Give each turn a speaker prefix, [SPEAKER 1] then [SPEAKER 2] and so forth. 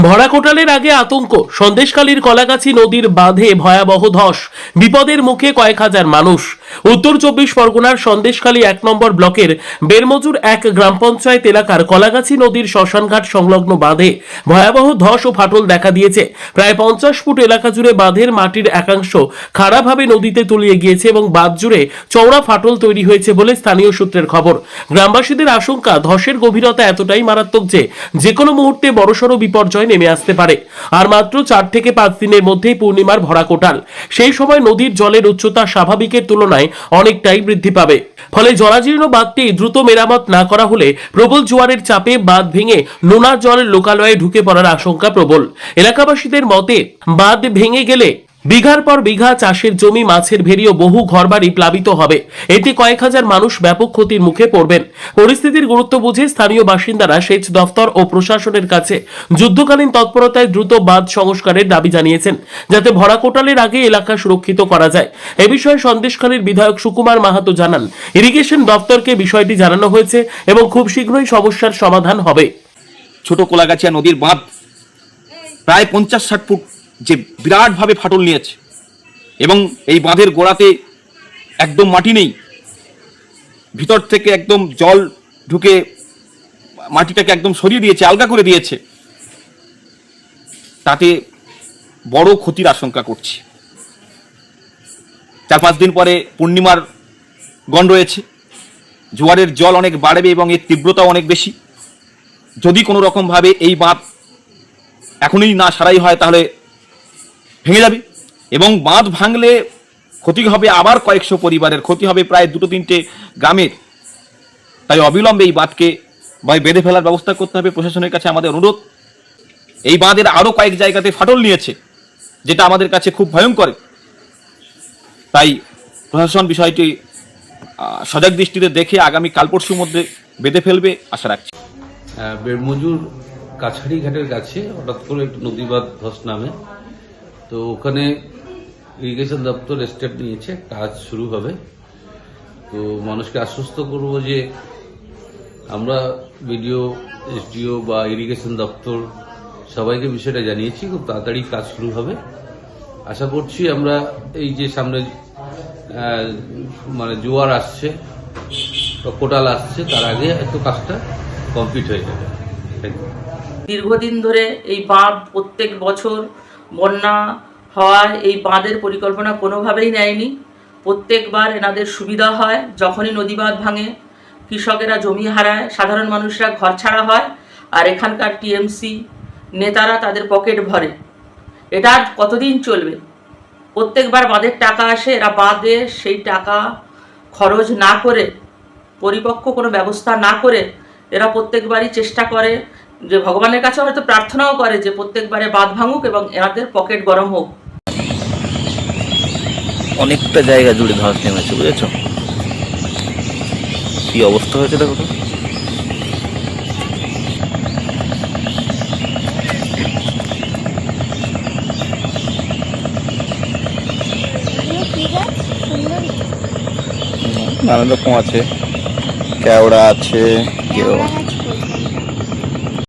[SPEAKER 1] ভরা কোটালের আগে আতঙ্ক। সন্দেশখালীর কলাগাছি নদীর বাঁধে ভয়াবহ ধস, বিপদের মুখে কয়েক হাজার মানুষ। উত্তর 24 পরগনার সন্দেশখালী 1 নম্বর ব্লকের বেরমজুর এক গ্রাম পঞ্চায়েত এলাকার কলাগাছি নদীর শ্মশানঘাট সংলগ্ন বাঁধে ভয়াবহ ধস ও ফাটল দেখা দিয়েছে। প্রায় 50 ফুট এলাকা জুড়ে বাঁধের মাটির একাংশ খাড়াভাবে নদীতে তলিয়ে গিয়েছে এবং বাঁধ জুড়ে চওড়া ফাটল তৈরি হয়েছে বলে স্থানীয় সূত্রের খবর। গ্রামবাসীদের আশঙ্কা, ধসের গভীরতা এতটাই মারাত্মক যে কোনো মুহূর্তে বড়সড় বিপর্যয় নেমে আসতে পারে। আর মাত্র 4 থেকে 5 দিনের মধ্যেই পূর্ণিমার ভরা কোটাল। সেই সময় নদীর জলের উচ্চতা স্বাভাবিকের তুলনায় অনেকটাই বৃদ্ধি পাবে। ফলে জরাজীর্ণ বাঁধটি দ্রুত মেরামত না করা হলে প্রবল জোয়ারের চাপে বাঁধ ভেঙে নোনা জল লোকালয়ে ঢুকে পড়ার আশঙ্কা প্রবল। এলাকাবাসীদের মতে, বাঁধ ভেঙে গেলে বিঘার পর বিঘা চাষের জমি, মাছের ভেড়ি ও বহু ঘরবাড়ি প্লাবিত হবে। এতে কয়েক হাজার মানুষ ব্যাপক ক্ষতির মুখে পড়বেন। পরিস্থিতির গুরুত্ব বুঝে স্থানীয় বাসিন্দারা সেচ দফতর ও প্রশাসনের কাছে যুদ্ধকালীন তৎপরতায় দ্রুত বাঁধ সংস্কারের দাবি জানিয়েছেন, যাতে ভরা কোটালের আগে এলাকা সুরক্ষিত করা যায়। এ বিষয়ে সন্দেশখালীর বিধায়ক সুকুমার মাহাতো জানান, ইরিগেশন দফতরকে বিষয়টি জানানো হয়েছে এবং খুব শীঘ্রই সমস্যার সমাধান হবে।
[SPEAKER 2] ছোট কোলাগাছিয়া নদীর বাঁধ প্রায় 50-60 ফুট যে বিরাটভাবে ফাটল নিয়েছে এবং এই বাঁধের গোড়াতে একদম মাটি নেই, ভিতর থেকে একদম জল ঢুকে মাটিটাকে একদম সরিয়ে দিয়েছে, আলগা করে দিয়েছে। তাতে বড় ক্ষতির আশঙ্কা করছি। 4-5 দিন পরে পূর্ণিমার গণ রয়েছে, জোয়ারের জল অনেক বাড়বে এবং এর তীব্রতাও অনেক বেশি। যদি কোনো রকমভাবে এই বাঁধ এখনই না সারাই হয় তাহলে ভেঙে যাবে এবং বাঁধ ভাঙলে ক্ষতি হবে আবার কয়েকশো পরিবারের, ক্ষতি হবে প্রায় 2-3টে গ্রামের। তাই অবিলম্বে এই বাঁধকে বেঁধে ফেলার ব্যবস্থা করতে হবে। প্রশাসনের কাছে আমাদের অনুরোধ, এই বাঁধের আরও কয়েক জায়গাতে ফাটল নিয়েছে, যেটা আমাদের কাছে খুব ভয়ঙ্কর। তাই প্রশাসন বিষয়টি সজাগ দৃষ্টিতে দেখে আগামী কাল পরশুর মধ্যে বেঁধে ফেলবে আশা রাখছি।
[SPEAKER 3] বেরমজুর কাছারি ঘাটের কাছে হঠাৎ করে একটু নদী বাঁধ ধস নামে, তো ওখানে ইরিগেশন দপ্তর স্টেপ নিয়েছে, কাজ শুরু হবে। তো মানুষকে আশ্বস্ত করব যে আমরা বিডিও, এসডিও বা ইরিগেশন দপ্তর সবাইকে বিষয়টা জানিয়েছি, খুব তাড়াতাড়ি কাজ শুরু হবে। আশা করছি আমরা এই যে সামনে মানে জোয়ার আসছে বা কোটাল আসছে, তার আগে একটু কাজটা কমপ্লিট হয়ে যাবে।
[SPEAKER 4] দীর্ঘদিন ধরে এই বাঁধ প্রত্যেক বছর বন্যা হওয়ায় এই বাঁধের পরিকল্পনা কোনোভাবেই নেয়নি। প্রত্যেকবার এনাদের সুবিধা হয়, যখনই নদী বাঁধ ভাঙে কৃষকেরা জমি হারায়, সাধারণ মানুষরা ঘর ছাড়া হয়, আর এখানকার টিএমসি নেতারা তাদের পকেট ভরে। এটা আর কতদিন চলবে? প্রত্যেকবার বাঁধের টাকা আসে, এরা বাঁধে সেই টাকা খরচ না করে, পরিপক্ক কোনো ব্যবস্থা না করে এরা প্রত্যেকবারই চেষ্টা করে যে ভগবানের কাছে হয়তো প্রার্থনাও করে যে প্রত্যেকবারে বাঁধ ভাঙুক এবং এনাদের পকেট গরম হোক।
[SPEAKER 5] অনেকটা জায়গা জুড়ে ধস নেমেছে, বুঝেছ কি অবস্থা হয়েছে দেখো তো। নানা রকম আছে, কেওড়া আছে,